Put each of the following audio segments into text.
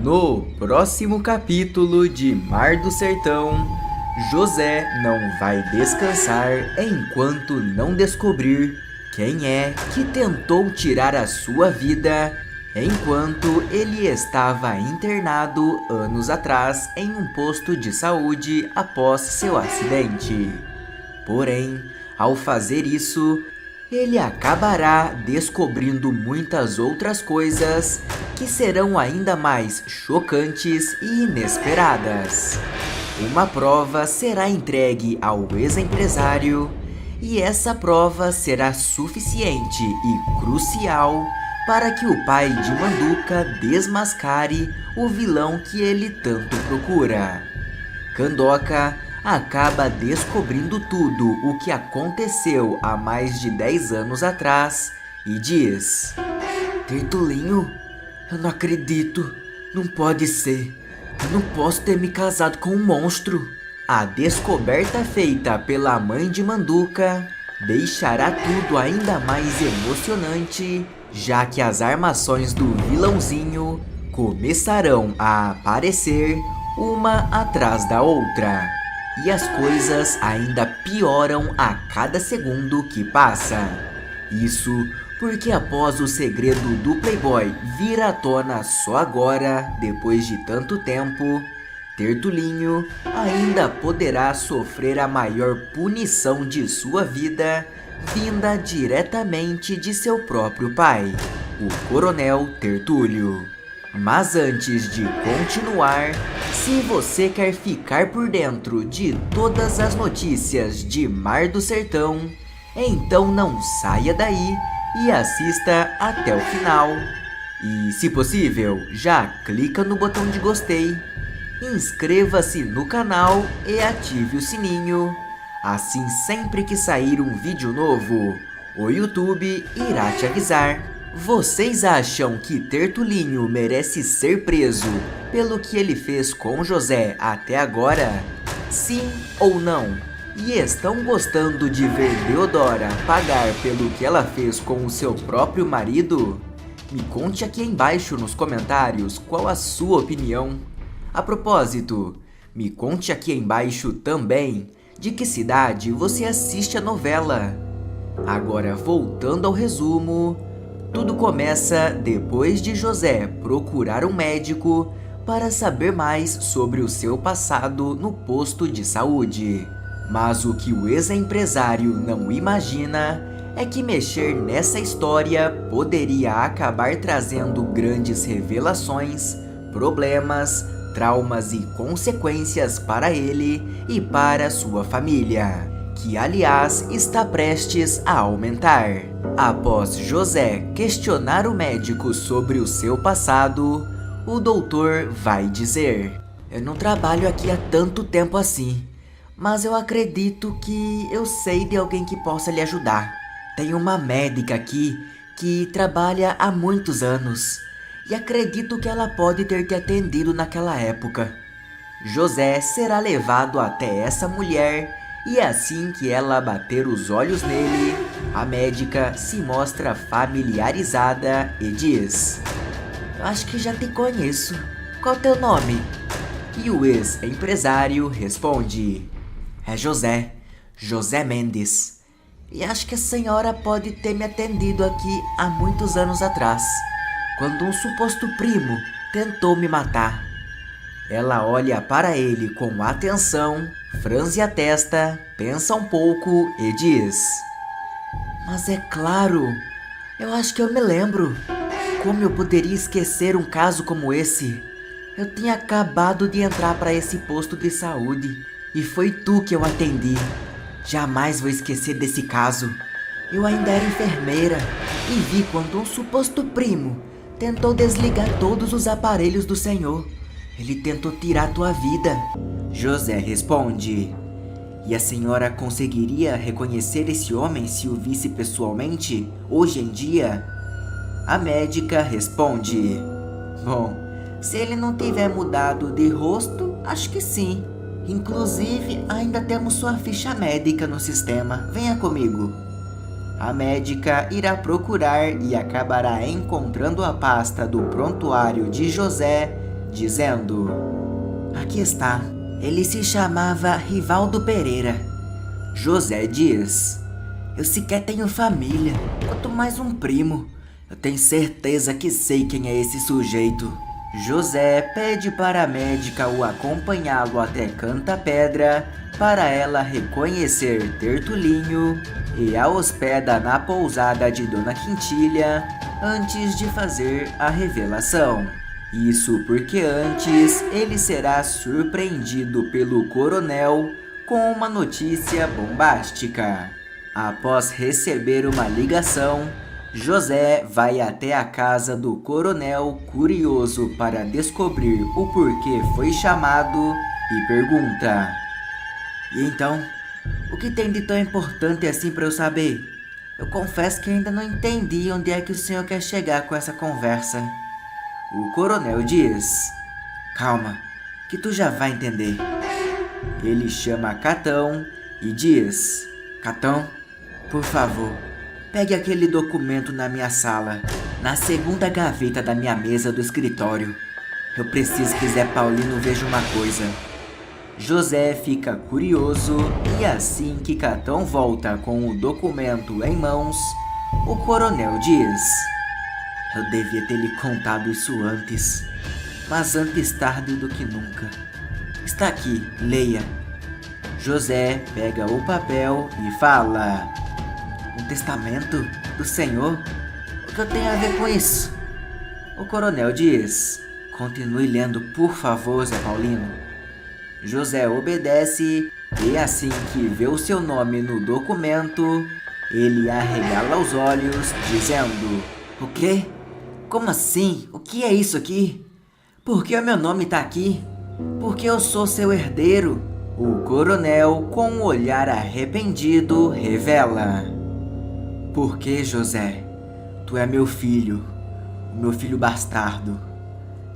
No próximo capítulo de Mar do Sertão, José não vai descansar enquanto não descobrir quem é que tentou tirar a sua vida enquanto ele estava internado anos atrás em um posto de saúde após seu acidente. Porém, ao fazer isso, ele acabará descobrindo muitas outras coisas que serão ainda mais chocantes e inesperadas. Uma prova será entregue ao ex-empresário e essa prova será suficiente e crucial para que o pai de Manduca desmascare o vilão que ele tanto procura. Kandoka acaba descobrindo tudo o que aconteceu há mais de 10 anos atrás e diz: Tertulinho, eu não acredito, não pode ser, eu não posso ter me casado com um monstro. A descoberta feita pela mãe de Manduca deixará tudo ainda mais emocionante, já que as armações do vilãozinho começarão a aparecer uma atrás da outra. E as coisas ainda pioram a cada segundo que passa. Isso porque após o segredo do Playboy vir à tona só agora, depois de tanto tempo, Tertulinho ainda poderá sofrer a maior punição de sua vida, vinda diretamente de seu próprio pai, o Coronel Tertúlio. Mas antes de continuar, se você quer ficar por dentro de todas as notícias de Mar do Sertão, então não saia daí e assista até o final. E se possível, já clica no botão de gostei, inscreva-se no canal e ative o sininho. Assim, sempre que sair um vídeo novo, o YouTube irá te avisar. Vocês acham que Tertulinho merece ser preso pelo que ele fez com José até agora? Sim ou não? E estão gostando de ver Deodora pagar pelo que ela fez com o seu próprio marido? Me conte aqui embaixo nos comentários qual a sua opinião. A propósito, me conte aqui embaixo também de que cidade você assiste a novela. Agora, voltando ao resumo, tudo começa depois de José procurar um médico para saber mais sobre o seu passado no posto de saúde. Mas o que o ex-empresário não imagina é que mexer nessa história poderia acabar trazendo grandes revelações, problemas, traumas e consequências para ele e para sua família, que aliás está prestes a aumentar. Após José questionar o médico sobre o seu passado, o doutor vai dizer: Eu não trabalho aqui há tanto tempo assim, mas eu acredito que eu sei de alguém que possa lhe ajudar. Tem uma médica aqui que trabalha há muitos anos e acredito que ela pode ter te atendido naquela época. José será levado até essa mulher e assim que ela bater os olhos nele, a médica se mostra familiarizada e diz: Eu acho que já te conheço. Qual é o teu nome? E o ex-empresário responde: É José, José Mendes. E acho que a senhora pode ter me atendido aqui há muitos anos atrás, quando um suposto primo tentou me matar. Ela olha para ele com atenção, franze a testa, pensa um pouco e diz: Mas é claro, eu acho que eu me lembro. Como eu poderia esquecer um caso como esse? Eu tinha acabado de entrar para esse posto de saúde e foi tu que eu atendi. Jamais vou esquecer desse caso. Eu ainda era enfermeira e vi quando um suposto primo tentou desligar todos os aparelhos do senhor. Ele tentou tirar tua vida. José responde: E a senhora conseguiria reconhecer esse homem se o visse pessoalmente, hoje em dia? A médica responde: Bom, se ele não tiver mudado de rosto, acho que sim. Inclusive, ainda temos sua ficha médica no sistema. Venha comigo. A médica irá procurar e acabará encontrando a pasta do prontuário de José dizendo: Aqui está. Ele se chamava Rivaldo Pereira. José diz: Eu sequer tenho família, quanto mais um primo. Eu tenho certeza que sei quem é esse sujeito. José pede para a médica o acompanhá-lo até Canta Pedra para ela reconhecer Tertulinho e a hospeda na pousada de Dona Quintilha antes de fazer a revelação. Isso porque antes ele será surpreendido pelo coronel com uma notícia bombástica. Após receber uma ligação, José vai até a casa do coronel curioso para descobrir o porquê foi chamado e pergunta: E então, o que tem de tão importante assim para eu saber? Eu confesso que ainda não entendi onde é que o senhor quer chegar com essa conversa. O coronel diz: Calma, que tu já vai entender. Ele chama Catão e diz: Catão, por favor, pegue aquele documento na minha sala, na segunda gaveta da minha mesa do escritório. Eu preciso que Zé Paulino veja uma coisa. José fica curioso e assim que Catão volta com o documento em mãos, o coronel diz: Eu devia ter lhe contado isso antes, mas antes tarde do que nunca. Está aqui, leia. José pega o papel e fala: Um testamento do senhor? O que eu tenho a ver com isso? O coronel diz: Continue lendo, por favor, Zé Paulino. José obedece e assim que vê o seu nome no documento, ele arregala os olhos, dizendo: O quê? Como assim? O que é isso aqui? Por que o meu nome tá aqui? Porque eu sou seu herdeiro. O coronel, com um olhar arrependido, revela: Porque, José, tu é meu filho bastardo.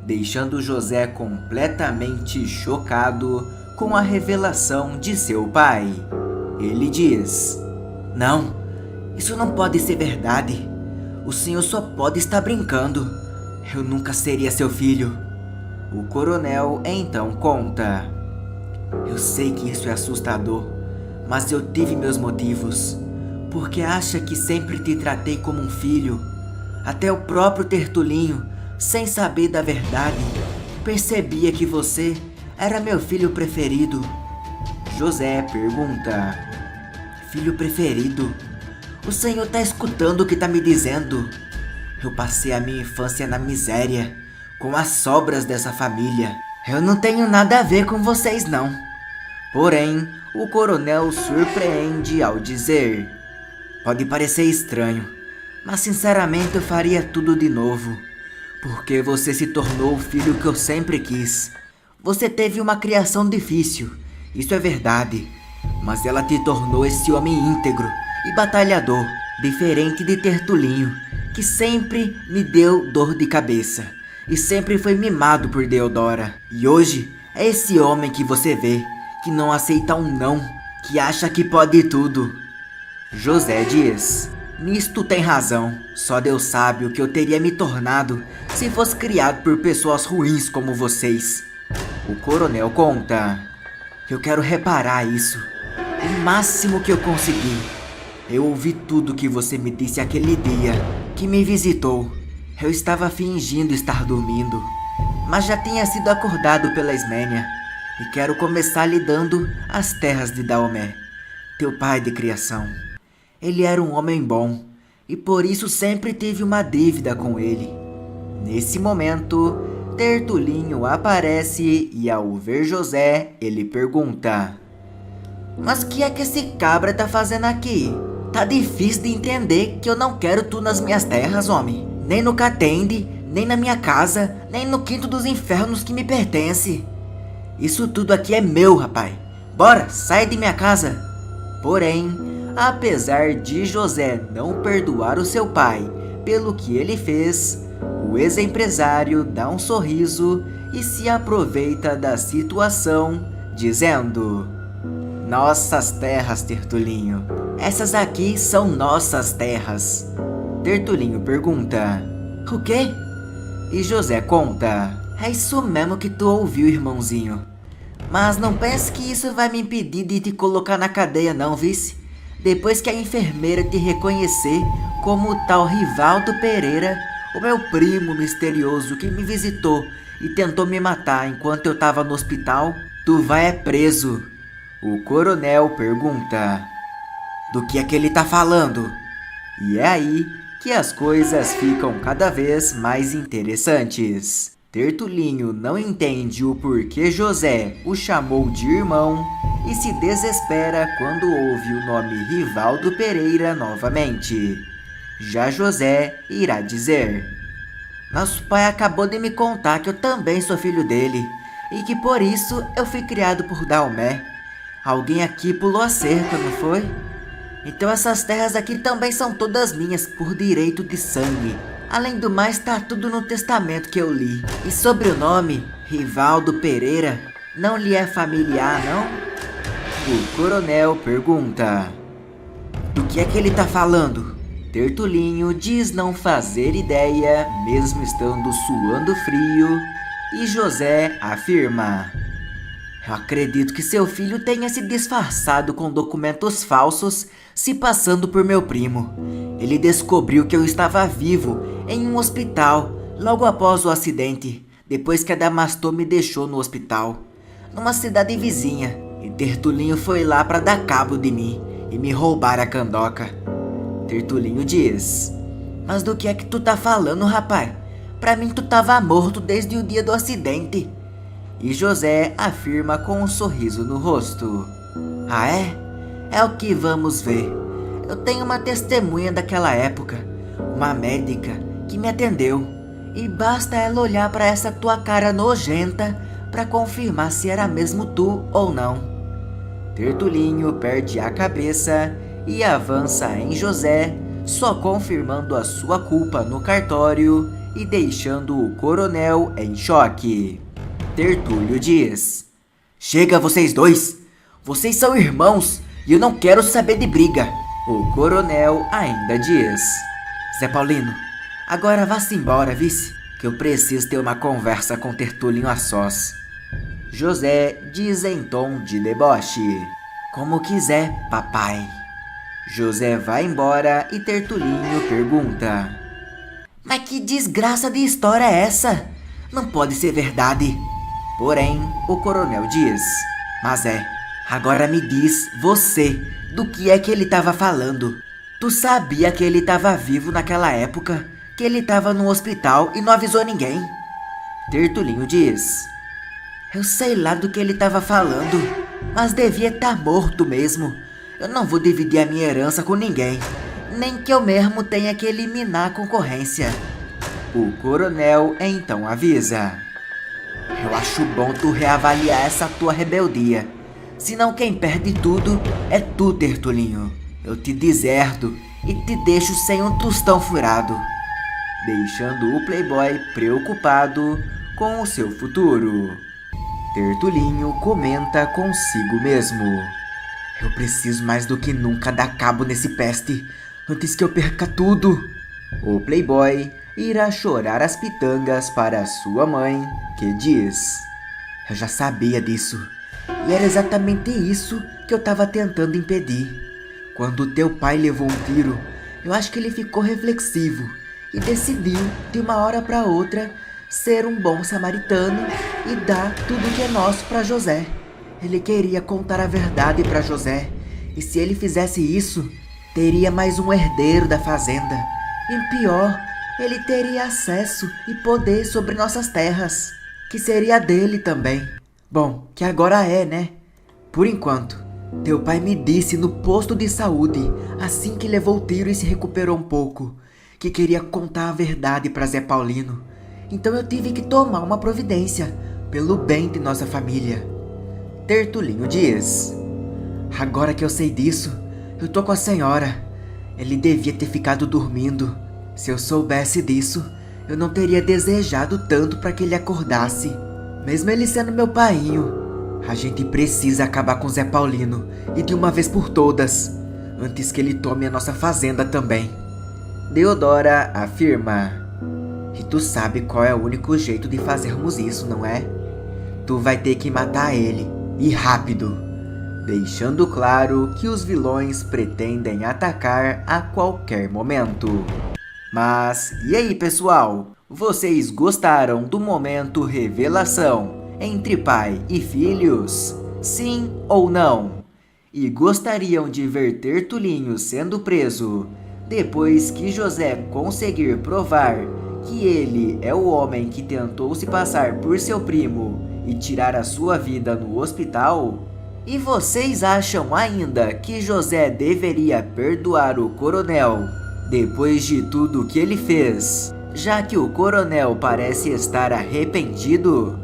Deixando José completamente chocado com a revelação de seu pai. Ele diz: Não, isso não pode ser verdade. O senhor só pode estar brincando. Eu nunca seria seu filho. O coronel então conta: Eu sei que isso é assustador, mas eu tive meus motivos. Porque acha que sempre te tratei como um filho. Até o próprio Tertulinho, sem saber da verdade, percebia que você era meu filho preferido. José pergunta: Filho preferido? O senhor tá escutando o que tá me dizendo? Eu passei a minha infância na miséria, com as sobras dessa família. Eu não tenho nada a ver com vocês, não. Porém, o coronel surpreende ao dizer: Pode parecer estranho, mas sinceramente eu faria tudo de novo. Porque você se tornou o filho que eu sempre quis. Você teve uma criação difícil, isso é verdade. Mas ela te tornou esse homem íntegro e batalhador, diferente de Tertulinho, que sempre me deu dor de cabeça e sempre foi mimado por Deodora. E hoje é esse homem que você vê, que não aceita um não, que acha que pode tudo. José diz: Nisto tem razão, só Deus sabe o que eu teria me tornado se fosse criado por pessoas ruins como vocês. O coronel conta: Eu quero reparar isso, o máximo que eu conseguir. Eu ouvi tudo que você me disse aquele dia que me visitou. Eu estava fingindo estar dormindo, mas já tinha sido acordado pela Ismênia e quero começar lhe dando as terras de Daomé, teu pai de criação. Ele era um homem bom e por isso sempre tive uma dívida com ele. Nesse momento, Tertulinho aparece e ao ver José, ele pergunta: Mas que é que esse cabra tá fazendo aqui? Tá difícil de entender que eu não quero tu nas minhas terras, homem. Nem no Catende, nem na minha casa, nem no quinto dos infernos que me pertence. Isso tudo aqui é meu, rapaz. Bora, sai de minha casa. Porém, apesar de José não perdoar o seu pai pelo que ele fez, o ex-empresário dá um sorriso e se aproveita da situação, dizendo: Nossas terras, Tertulinho. Essas aqui são nossas terras. Tertulinho pergunta: O quê? E José conta: É isso mesmo que tu ouviu, irmãozinho. Mas não pense que isso vai me impedir de te colocar na cadeia não, vice. Depois que a enfermeira te reconhecer como o tal Rivaldo Pereira, o meu primo misterioso que me visitou e tentou me matar enquanto eu tava no hospital, tu vai preso. O coronel pergunta: do que é que ele tá falando? E é aí que as coisas ficam cada vez mais interessantes. Tertulinho não entende o porquê José o chamou de irmão e se desespera quando ouve o nome Rivaldo Pereira novamente. Já José irá dizer: nosso pai acabou de me contar que eu também sou filho dele e que por isso eu fui criado por Dalmé. Alguém aqui pulou a cerca, não foi? Então essas terras aqui também são todas minhas por direito de sangue. Além do mais, tá tudo no testamento que eu li. E sobre o nome, Rivaldo Pereira, não lhe é familiar, não? O coronel pergunta: do que é que ele tá falando? Tertulinho diz não fazer ideia, mesmo estando suando frio, e José afirma: eu acredito que seu filho tenha se disfarçado com documentos falsos, se passando por meu primo. Ele descobriu que eu estava vivo em um hospital logo após o acidente, depois que a Damastor me deixou no hospital, numa cidade vizinha, e Tertulinho foi lá para dar cabo de mim e me roubar a candoca. Tertulinho diz: mas do que é que tu tá falando, rapaz? Pra mim tu tava morto desde o dia do acidente. E José afirma com um sorriso no rosto: ah é? É o que vamos ver. Eu tenho uma testemunha daquela época, uma médica que me atendeu. E basta ela olhar para essa tua cara nojenta para confirmar se era mesmo tu ou não. Tertulinho perde a cabeça e avança em José, só confirmando a sua culpa no cartório e deixando o coronel em choque. Tertúlio diz: chega vocês dois! Vocês são irmãos e eu não quero saber de briga. O coronel ainda diz: Zé Paulino, agora vá-se embora, vice, que eu preciso ter uma conversa com Tertulinho a sós. José diz em tom de deboche: como quiser, papai. José vai embora e Tertulinho pergunta: mas que desgraça de história é essa? Não pode ser verdade. Porém, o coronel diz: mas agora me diz, você, do que é que ele estava falando? Tu sabia que ele estava vivo naquela época? Que ele estava no hospital e não avisou ninguém? Tertulinho diz: eu sei lá do que ele estava falando, mas devia estar morto mesmo. Eu não vou dividir a minha herança com ninguém, nem que eu mesmo tenha que eliminar a concorrência. O coronel então avisa: eu acho bom tu reavaliar essa tua rebeldia. Senão quem perde tudo é tu, Tertulinho. Eu te deserto e te deixo sem um tostão furado. Deixando o playboy preocupado com o seu futuro. Tertulinho comenta consigo mesmo: eu preciso mais do que nunca dar cabo nesse peste, antes que eu perca tudo. O playboy irá chorar as pitangas para sua mãe, que diz: eu já sabia disso, e era exatamente isso que eu estava tentando impedir. Quando teu pai levou um tiro, eu acho que ele ficou reflexivo e decidiu, de uma hora para outra, ser um bom samaritano e dar tudo que é nosso para José. Ele queria contar a verdade para José, e se ele fizesse isso, teria mais um herdeiro da fazenda. E pior, ele teria acesso e poder sobre nossas terras, que seria dele também. Bom, que agora é, né? Por enquanto, teu pai me disse no posto de saúde, assim que levou o tiro e se recuperou um pouco, que queria contar a verdade para Zé Paulino. Então eu tive que tomar uma providência, pelo bem de nossa família. Tertulinho diz: agora que eu sei disso, eu tô com a senhora. Ele devia ter ficado dormindo. Se eu soubesse disso, eu não teria desejado tanto para que ele acordasse. Mesmo ele sendo meu painho. A gente precisa acabar com Zé Paulino, e de uma vez por todas, antes que ele tome a nossa fazenda também. Deodora afirma: E tu sabe qual é o único jeito de fazermos isso, não é? Tu vai ter que matar ele, e rápido. Deixando claro que os vilões pretendem atacar a qualquer momento. Mas e aí, pessoal? Vocês gostaram do momento revelação entre pai e filhos? Sim ou não? E gostariam de ver Tertulinho sendo preso depois que José conseguir provar que ele é o homem que tentou se passar por seu primo e tirar a sua vida no hospital? E vocês acham ainda que José deveria perdoar o coronel depois de tudo que ele fez, já que o coronel parece estar arrependido?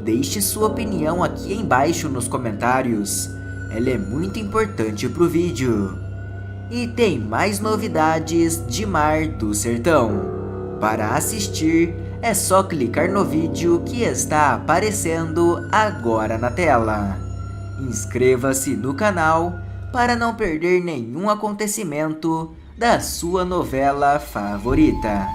Deixe sua opinião aqui embaixo nos comentários, ela é muito importante pro vídeo. E tem mais novidades de Mar do Sertão. Para assistir, é só clicar no vídeo que está aparecendo agora na tela. Inscreva-se no canal para não perder nenhum acontecimento da sua novela favorita.